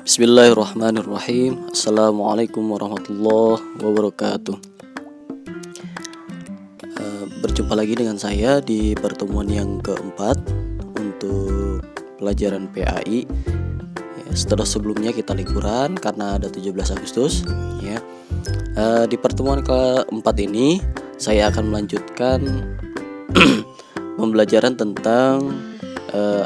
Bismillahirrahmanirrahim. Assalamualaikum warahmatullahi wabarakatuh. Berjumpa lagi dengan saya di pertemuan yang keempat untuk pelajaran PAI. Setelah sebelumnya kita liburan karena ada 17 Agustus. Di pertemuan keempat ini saya akan melanjutkan pembelajaran tentang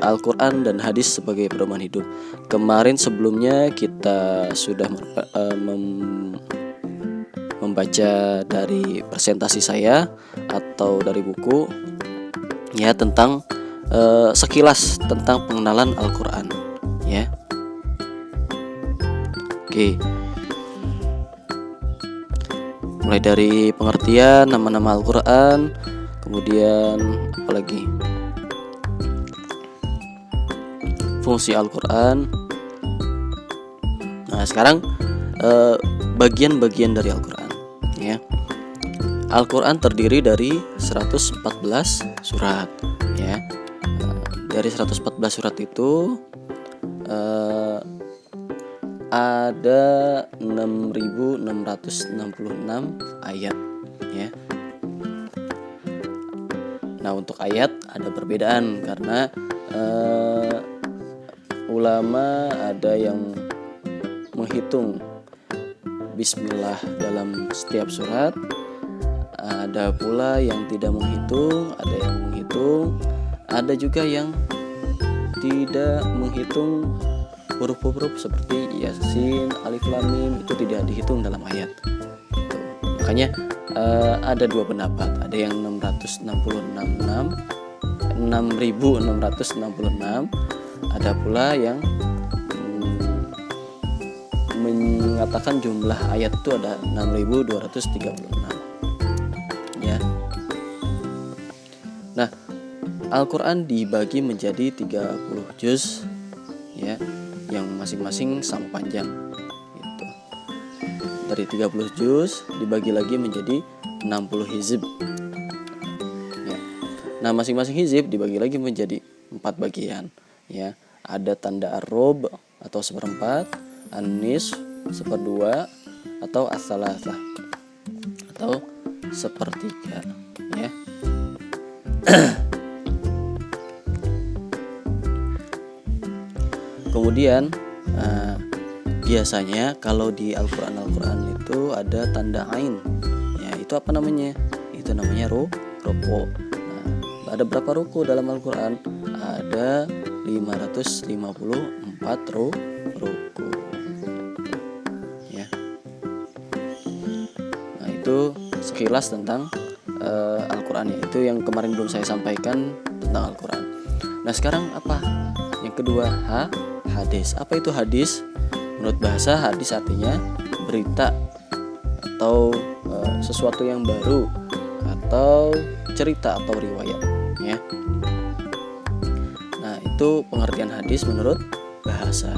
Al-Quran dan hadis sebagai pedoman hidup. Kemarin sebelumnya kita sudah membaca dari presentasi saya atau dari buku tentang sekilas tentang pengenalan Al-Quran Oke. Mulai dari pengertian nama-nama Al-Quran, kemudian apalagi fungsi Al-Quran. Nah sekarang bagian-bagian dari Al-Quran Al-Quran terdiri dari 114 surat Dari 114 surat itu ada 6.666 ayat Nah untuk ayat ada perbedaan karena ulama ada yang menghitung bismillah dalam setiap surat, ada pula yang tidak menghitung, ada yang menghitung, ada juga yang tidak menghitung huruf-huruf seperti Yasin, Alif Lam Mim, itu tidak dihitung dalam ayat. Makanya ada dua pendapat, ada yang 6.666, ada pula yang mengatakan jumlah ayat itu ada 6.236 Nah, Al-Quran dibagi menjadi 30 juz yang masing-masing sama panjang gitu. Dari 30 juz dibagi lagi menjadi 60 hizib Nah, masing-masing hizib dibagi lagi menjadi 4 bagian Ada tanda ar-rob atau seperempat, an-nis seperdua, atau as-salasah atau sepertiga Kemudian biasanya kalau di Al-Quran itu ada tanda ain itu apa namanya? Itu namanya ruku. Nah, ada berapa ruku dalam Al-Quran? Ada 554 ruku Nah itu sekilas tentang Al-Quran itu yang kemarin belum saya sampaikan tentang Al-Quran. Nah sekarang apa? Yang kedua hadis. Apa itu hadis? Menurut bahasa hadis artinya berita atau sesuatu yang baru atau cerita atau riwayat Nah itu pengertian hadis menurut bahasa.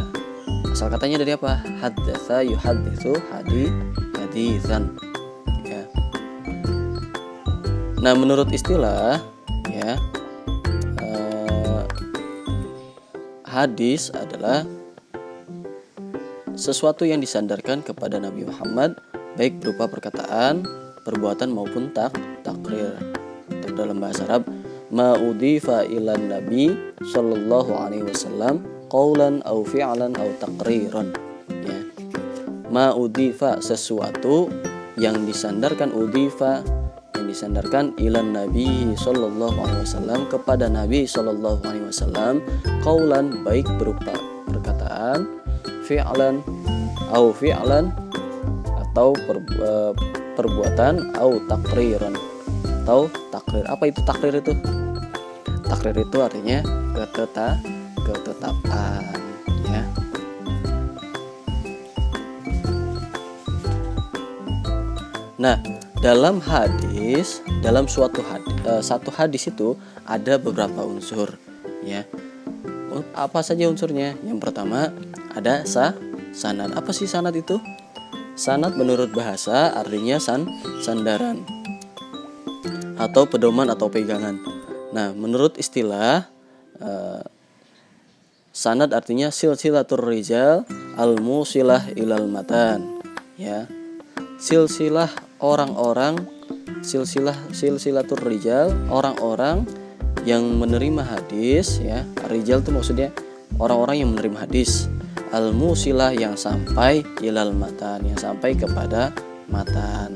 Asal katanya dari apa? Haddatsa yuhadditsu haditsan Nah menurut istilah hadis adalah sesuatu yang disandarkan kepada Nabi Muhammad baik berupa perkataan, perbuatan maupun takrir. Atau dalam bahasa Arab ma udhifa ilan Nabi sallallahu alaihi wasallam qaulan au fi'lan au taqriran Ma udhifa sesuatu yang disandarkan ilan Nabi sallallahu alaihi wasallam kepada Nabi sallallahu alaihi wasallam qaulan baik berupa perkataan, fi'lan atau perbuatan au takriran atau takrir. Apa itu takrir itu? Takrir itu artinya ketetapan Nah dalam satu hadis itu ada beberapa unsur Apa saja unsurnya? Yang pertama ada sanad. Apa sih sanad itu? Sanad menurut bahasa artinya sandaran atau pedoman atau pegangan. Nah menurut istilah sanad artinya silsilatur rijal al-musilah ilal matan, ya. Silsilah orang-orang, silsilatur rijal, orang-orang yang menerima hadis, ya. Rijal itu maksudnya orang-orang yang menerima hadis. Al-musilah yang sampai ilal matan, yang sampai kepada matan.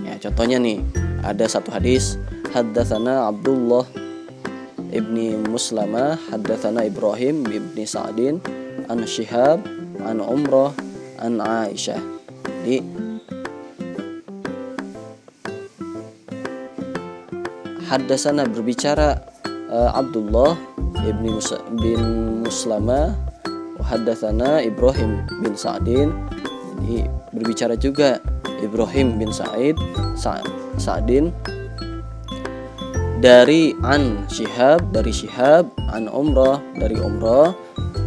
Ya, contohnya nih, ada satu hadis, haddatsana Abdullah ibni Muslamah, haddatsana Ibrahim ibni Sa'din, an Syihab, an Umrah, an Aisyah. Jadi haddatsana berbicara Abdullah bin Muslamah, haddatsana Ibrahim bin Sa'din. Jadi berbicara juga Ibrahim bin Sa'din dari an Syihab, dari Syihab, an Umrah, dari Umrah,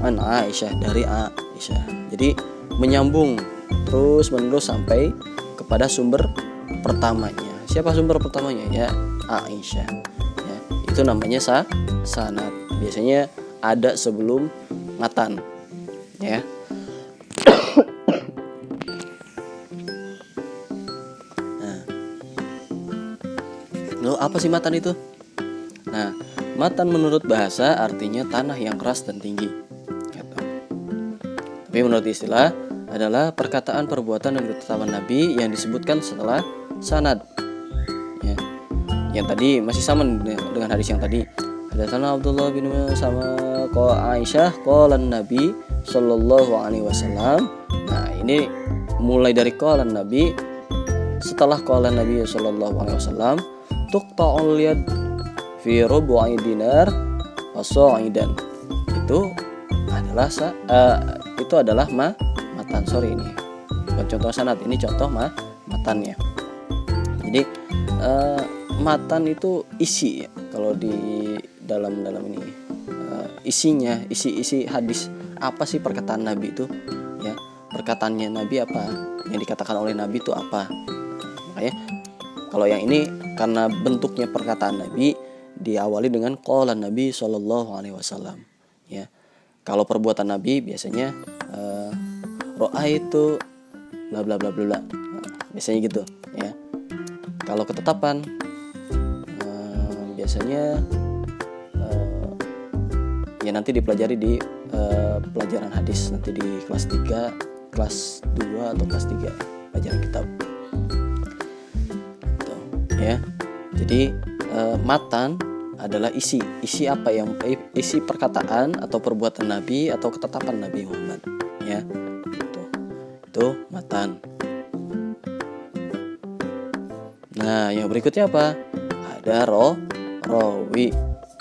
an Aisyah, dari Aisyah. Jadi menyambung terus menerus sampai kepada sumber pertamanya. Siapa sumber pertamanya? Ya, Aisyah. Ya, itu namanya sanad. Biasanya ada sebelum matan. Ya. Nah, lalu apa sih matan itu? Nah, matan menurut bahasa artinya tanah yang keras dan tinggi. Gitu. Tapi menurut istilah adalah perkataan, perbuatan, dan ketetapan Nabi yang disebutkan setelah sanad. Ya. Yang tadi masih sama dengan hadis yang tadi. Hadatsana Abdullah bin sama Aisyah qalan Nabi sallallahu alaihi wasallam. Nah, ini mulai dari qalan Nabi, setelah qalan Nabi sallallahu alaihi wasallam, tuqta'ul yad fi rubu'i dinar wasa'idan. Itu adalah matan. Sorry, ini bukan contoh sanad, ini contoh matannya. Jadi matan itu isi, ya. Kalau di dalam ini isinya, isi hadis, apa sih perkataan Nabi itu, ya. Perkataannya Nabi apa, yang dikatakan oleh Nabi itu apa. Makanya kalau yang ini karena bentuknya perkataan Nabi diawali dengan qalan Nabi sallallahu alaihi wasallam, ya. Kalau perbuatan Nabi biasanya ro'a itu bla bla bla bla, biasanya gitu, ya. Kalau ketetapan biasanya ya nanti dipelajari di pelajaran hadis, nanti di kelas 3, kelas 2 atau kelas 3 pelajaran kitab. Gitu, ya. Jadi matan adalah isi apa yang isi perkataan atau perbuatan Nabi atau ketetapan Nabi Muhammad, ya. Itu matan. Nah, yang berikutnya apa? Ada rawi.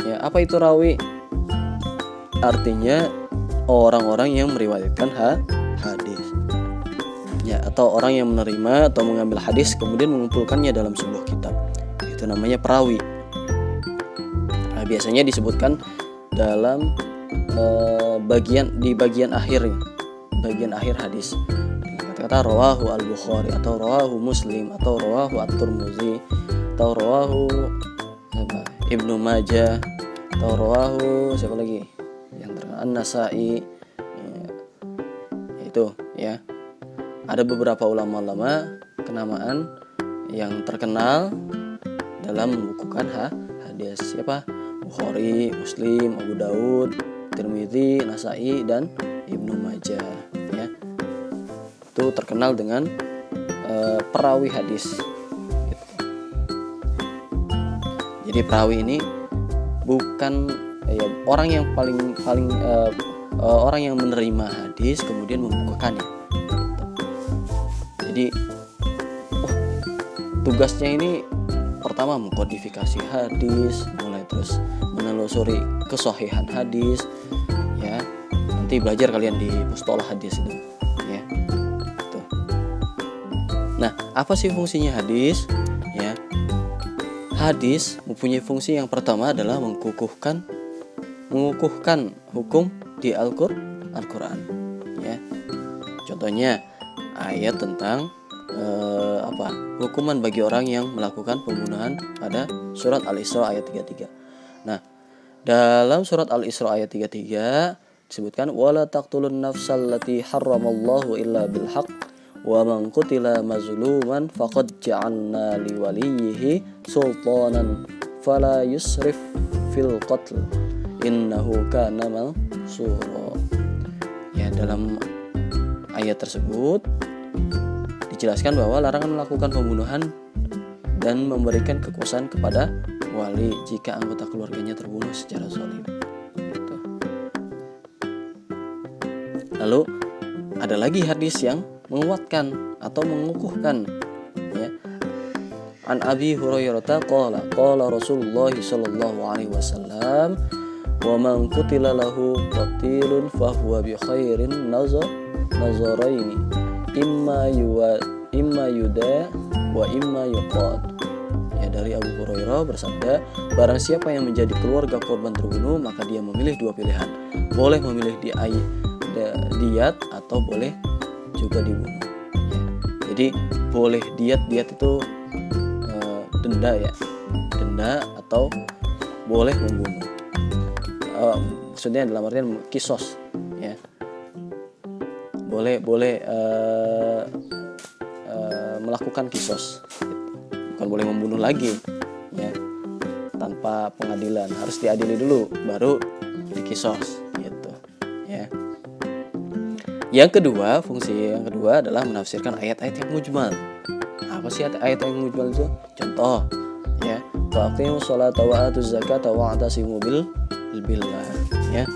Ya, apa itu rawi? Artinya orang-orang yang meriwayatkan hadis. Ya, atau orang yang menerima atau mengambil hadis kemudian mengumpulkannya dalam sebuah kitab. Itu namanya perawi. Nah, biasanya disebutkan dalam bagian akhir hadis. Kata rawahu al-Bukhari atau rawahu Muslim atau rawahu at-Tirmidzi atau rawahu Ibnu Majah atau rawahu siapa lagi yang terkenal An-Nasa'i, ya, itu, ya. Ada beberapa ulama-ulama kenamaan yang terkenal dalam membukukan hadis. Siapa? Bukhari, Muslim, Abu Daud, Tirmidzi, Nasa'i, dan Ibnu Majah, ya. Itu terkenal dengan perawi hadis, gitu. Jadi perawi ini bukan orang yang paling orang yang menerima hadis kemudian membukukannya. Jadi tugasnya ini pertama mengkodifikasi hadis, mulai terus menelusuri kesahihan hadis, ya. Nanti belajar kalian di mustalah hadis itu, ya. Nah, apa sih fungsinya hadis? Ya, hadis mempunyai fungsi yang pertama adalah mengukuhkan hukum di Al-Quran. Ya, contohnya ayat tentang hukuman bagi orang yang melakukan pembunuhan pada surat Al-Isra ayat 33. Nah, dalam surat Al-Isra ayat 33 disebutkan wala taqtulun nafsal lati harramallahu illa bil haqq wa man qutila mazluman faqad ja'alna li waliyhi sultanan fala yusrif fil qatl innahu kana mansura. Ya, dalam ayat tersebut dijelaskan bahwa larangan melakukan pembunuhan dan memberikan kekuasaan kepada wali jika anggota keluarganya terbunuh secara zalim. Gitu. Lalu ada lagi hadis yang menguatkan atau mengukuhkan, ya. An Abi Hurairah qala Rasulullah sallallahu alaihi wasallam wa man qutila lahu qatilun fa huwa bi khairin nazaraini imma yuda wa imma yuqad. Ya, dari Abu Hurairah bersabda, barang siapa yang menjadi keluarga korban terbunuh maka dia memilih dua pilihan, boleh memilih diat atau boleh juga dibunuh. Ya, jadi boleh diat itu denda, ya, denda, atau boleh membunuh. Maksudnya dalam artian kisos, ya, boleh melakukan kisos, gitu. Bukan boleh membunuh lagi, ya, tanpa pengadilan, harus diadili dulu baru dikisos, gitu, ya. Fungsi yang kedua adalah menafsirkan ayat-ayat yang mujmal. Apa sih ayat yang mujmal itu? Contoh, ya, faqimus sholata wa atuz zakata wa atasimu billah, ya.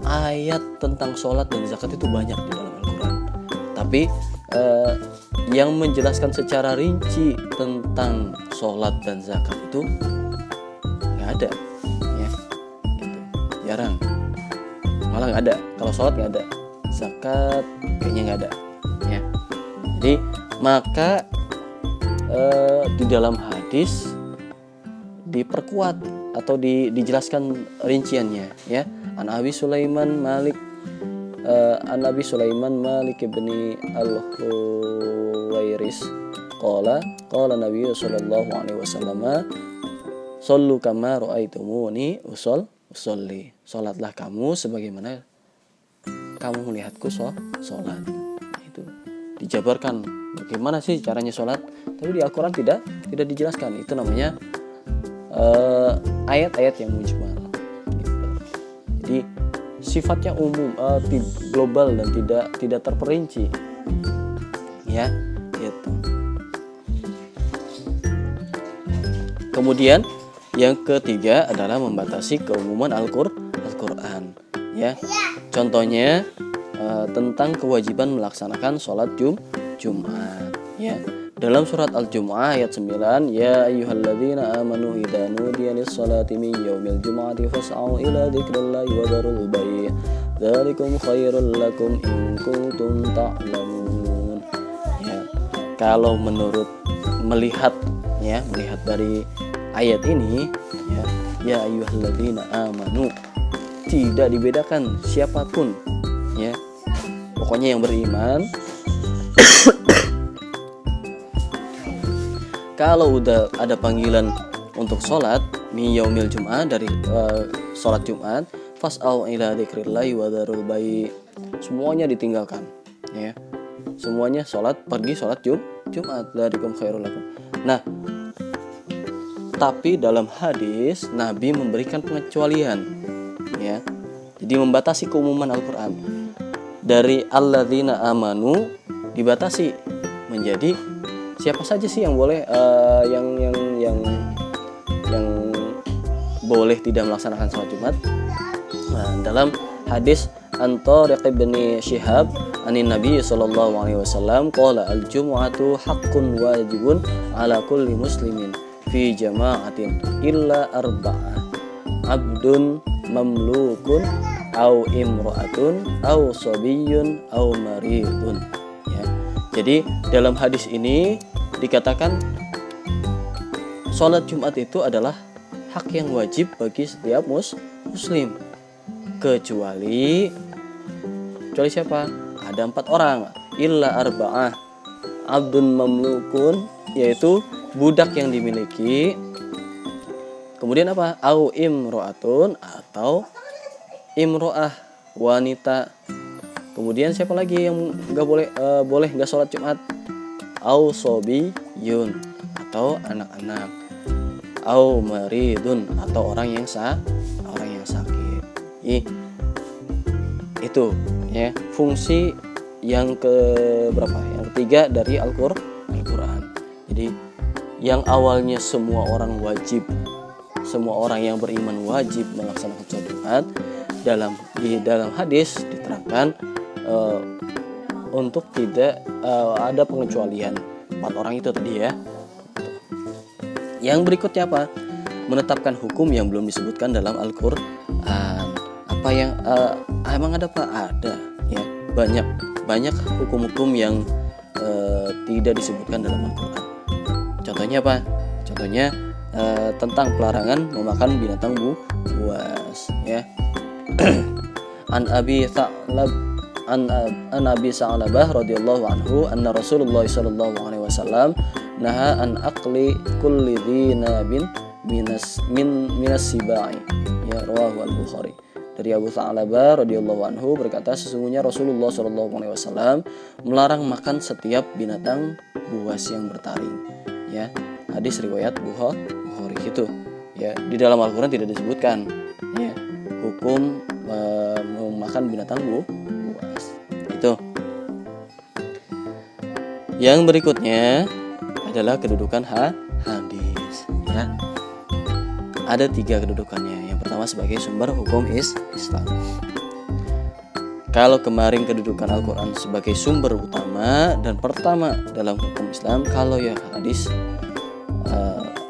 Ayat tentang sholat dan zakat itu banyak di dalam Al-Quran, tapi yang menjelaskan secara rinci tentang sholat dan zakat itu nggak ada, ya, gitu. Jarang, malah nggak ada. Kalau sholat nggak ada, zakat kayaknya nggak ada, ya. Jadi maka di dalam hadis diperkuat atau dijelaskan rinciannya, ya. An Abi Sulaiman Malik ibni al-Huwairis qala Nabi sallallahu alaihi wasallam sallu kama ra'aitumuni usolli. Salatlah kamu sebagaimana kamu melihatku salat. Itu dijabarkan bagaimana sih caranya salat, tapi di Al-Qur'an tidak dijelaskan. Itu namanya ayat-ayat yang mujmal, gitu. Jadi sifatnya umum, global dan tidak terperinci, ya, gitu. Kemudian yang ketiga adalah membatasi keumuman Al-Qur'an, ya. Contohnya tentang kewajiban melaksanakan sholat Jumat, ya. Dalam surat Al-Jumu'ah ayat 9, ya ayyuhalladzina amanu idza nudiya lis-sholati min yaumil jumu'ati fas'au ila dzikrillahi wa dzarul bai' dzalikum khairul lakum in kuntum ta'lamun. Ya, kalau menurut melihat dari ayat ini, ya ayyuhalladzina amanu, tidak dibedakan siapapun, ya. Pokoknya yang beriman kalau udah ada panggilan untuk sholat mi yaumil jum'ah, dari sholat Jumat, fas'au ila dzikrillahi wa dzarul bai', semuanya ditinggalkan, ya. Semuanya pergi sholat Jumat, dzalikum khairul lakum. Nah, tapi dalam hadis Nabi memberikan pengecualian, ya. Jadi membatasi keumuman Al-Qur'an. Dari alladzina amanu dibatasi menjadi siapa saja sih yang boleh yang boleh tidak melaksanakan sholat Jumat. Nah, dalam hadis An-Tariq bin Syihab anin Nabi sallallahu alaihi wasallam qala al-jumu'atu haqqun wajibun ala kulli muslimin fi jama'atin illa arba'ah abdun mamlukun au imra'atun au sabiyyun au maridun, ya. Jadi dalam hadis ini dikatakan sholat Jumat itu adalah hak yang wajib bagi setiap muslim, kecuali siapa? Ada 4 orang, illa arba'ah abdun mamlukun, yaitu budak yang dimiliki. Kemudian apa? Au imro'atun, atau imro'ah, wanita. Kemudian siapa lagi yang boleh nggak sholat Jumat? Au sobiyun, atau anak-anak. Au maridun, atau orang yang sakit. Itu ya fungsi yang berapa? Yang ketiga dari Al-Qur'an. Jadi yang awalnya semua orang yang beriman wajib melaksanakan sholat Jumat, di dalam hadis diterangkan untuk tidak ada pengecualian 4 orang itu tadi ya. Yang berikutnya apa? Menetapkan hukum yang belum disebutkan dalam Al-Qur'an. Apa yang emang ada Pak? Ada ya, banyak hukum-hukum yang tidak disebutkan dalam Al-Qur'an. Contohnya apa? Contohnya tentang pelarangan memakan binatang buas ya. An Abi Sa'labah radhiyallahu anhu anna Rasulullah sallallahu alaihi wasallam naha an aqli kulli dhinabin minas sibai ya, rawahu al-Bukhari. Dari Abu Sa'labah radhiyallahu anhu berkata, sesungguhnya Rasulullah sallallahu alaihi wasallam melarang makan setiap binatang buas yang bertaring ya. Hadis riwayat Bukhari gitu ya. Di dalam Al-Qur'an tidak disebutkan ya hukum memakan binatang buas itu. Yang berikutnya adalah kedudukan hadis ya. Ada 3 kedudukannya. Yang pertama sebagai sumber hukum Islam. Kalau kemarin kedudukan Al-Qur'an sebagai sumber utama dan pertama dalam hukum Islam, kalau ya hadis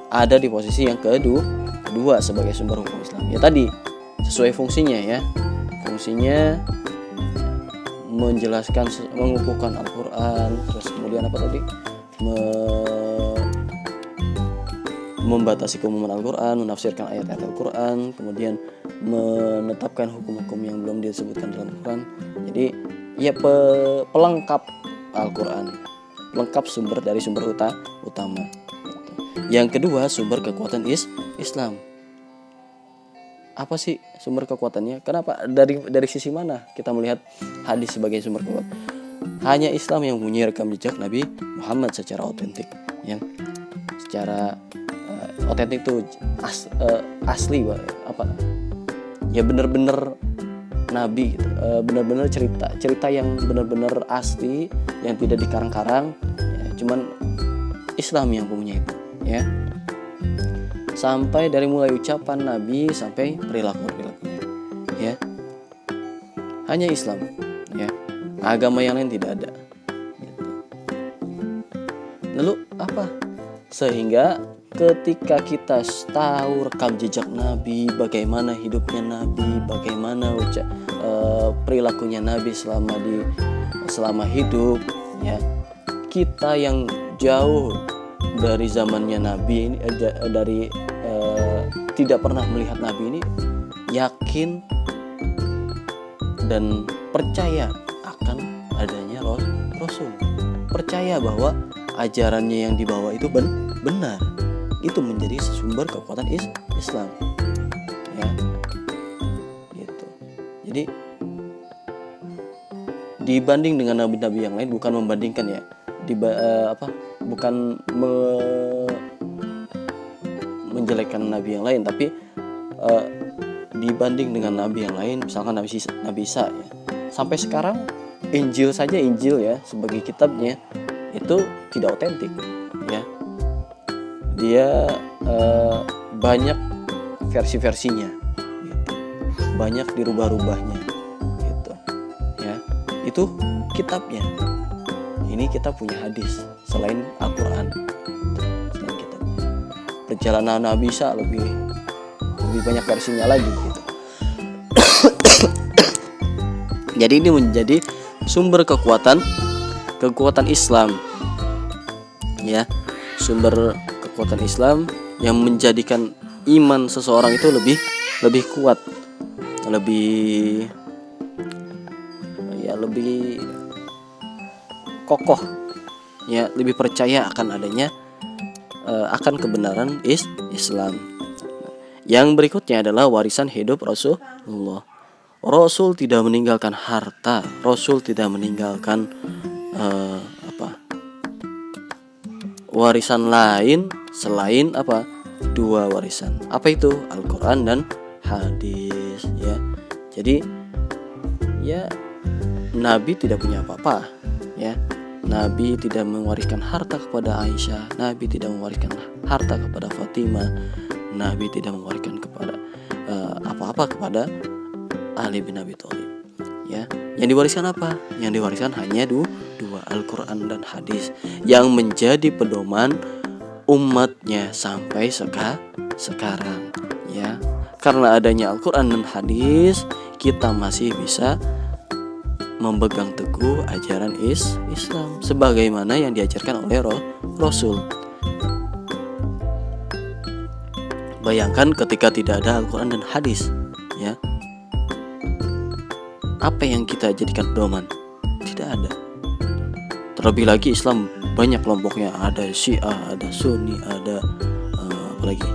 ada di posisi yang kedua sebagai sumber hukum Islam. Ya tadi sesuai fungsinya ya. Fungsinya menjelaskan, mengukuhkan Al-Qur'an, terus kemudian apa tadi? Membatasi keumuman Al-Qur'an, menafsirkan ayat-ayat Al-Qur'an, kemudian menetapkan hukum-hukum yang belum disebutkan dalam Al-Qur'an. Jadi ya pelengkap Al-Qur'an, pelengkap sumber dari sumber utama. Yang kedua, sumber kekuatan Islam. Apa sih sumber kekuatannya? Kenapa? Dari sisi mana kita melihat hadis sebagai sumber kekuatan? Hanya Islam yang punya rekam jejak Nabi Muhammad secara otentik, yang secara otentik itu asli apa? Ya benar-benar Nabi, benar-benar cerita yang benar-benar asli, yang tidak dikarang-karang. Ya, cuman Islam yang punya itu. Ya, sampai dari mulai ucapan Nabi sampai perilakunya, ya, hanya Islam, ya, agama yang lain tidak ada. Gitu. Lalu apa? Sehingga ketika kita tahu rekam jejak Nabi, bagaimana hidupnya Nabi, bagaimana perilakunya Nabi selama hidup, ya, kita yang jauh dari zamannya Nabi ini, tidak pernah melihat Nabi ini, yakin dan percaya akan adanya Rasul, percaya bahwa ajarannya yang dibawa itu benar. Itu menjadi sumber kekuatan Islam ya, gitu. Jadi dibanding dengan nabi-nabi yang lain, bukan membandingkan ya, bukan menjelekkan nabi yang lain, tapi dibanding dengan nabi yang lain, misalkan Nabi Isa ya, sampai sekarang Injil ya sebagai kitabnya itu tidak otentik ya. Dia banyak versi-versinya gitu. Banyak dirubah-rubahnya gitu ya. Itu kitabnya. Ini kita punya hadis selain Al-Qur'an. Selain kitab. Perjalanan Nabi Isa lebih banyak versinya lagi gitu. Jadi ini menjadi sumber kekuatan Islam ya, sumber kekuatan Islam yang menjadikan iman seseorang itu lebih kuat, lebih kokoh ya, lebih percaya akan adanya akan kebenaran Islam. Yang berikutnya adalah warisan hidup Rasulullah. Rasul tidak meninggalkan harta, Rasul tidak meninggalkan warisan lain selain dua warisan. Apa itu? Al-Quran dan hadis, ya. Jadi ya Nabi tidak punya apa-apa, ya. Nabi tidak mewariskan harta kepada Aisyah, Nabi tidak mewariskan harta kepada Fatimah, Nabi tidak mewariskan kepada apa-apa kepada Ali bin Abi Thalib, ya. Yang diwariskan apa? Yang diwariskan hanya dua, Al-Quran dan hadis, yang menjadi pedoman umatnya sampai sekarang, ya. Karena adanya Al-Quran dan hadis, kita masih bisa memegang teguh ajaran Islam sebagaimana yang diajarkan oleh Rasul. Bayangkan ketika tidak ada Al-Quran dan hadis, ya. Apa yang kita jadikan pedoman? Tidak ada. Terlebih lagi Islam banyak kelompoknya, ada Syiah, ada Sunni, ada apalagi,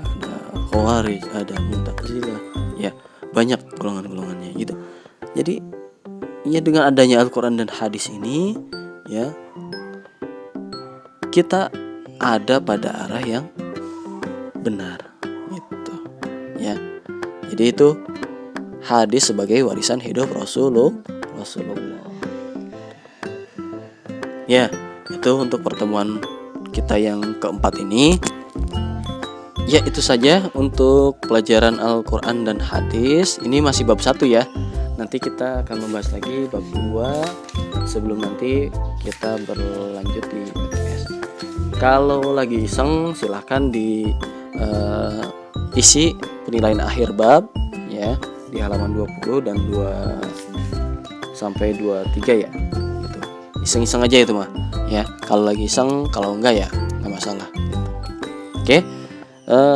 ada Khawarij, ada Mu'tazilah, ya, banyak golongan-golongannya gitu. Jadi ya dengan adanya Al-Quran dan hadis ini, ya, kita ada pada arah yang benar gitu, ya. Jadi itu hadis sebagai warisan hidup Rasulullah. Ya, itu untuk pertemuan kita yang keempat ini. Ya, itu saja untuk pelajaran Al-Quran dan hadis. Ini masih bab 1, ya. Nanti kita akan membahas lagi bab 2 sebelum nanti kita berlanjut di PTS. Kalau lagi iseng silahkan isi penilaian akhir bab, ya, di halaman 20 dan 2 sampai 23, ya. Gitu. Iseng-iseng aja itu mah, ya. Kalau lagi iseng, kalau enggak ya enggak masalah. Oke.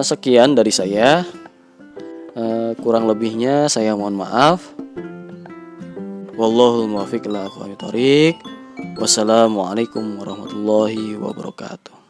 Sekian dari saya. Kurang lebihnya saya mohon maaf. Wallahul muwaffiq ila aqwamit thoriq. Wassalamualaikum warahmatullahi wabarakatuh.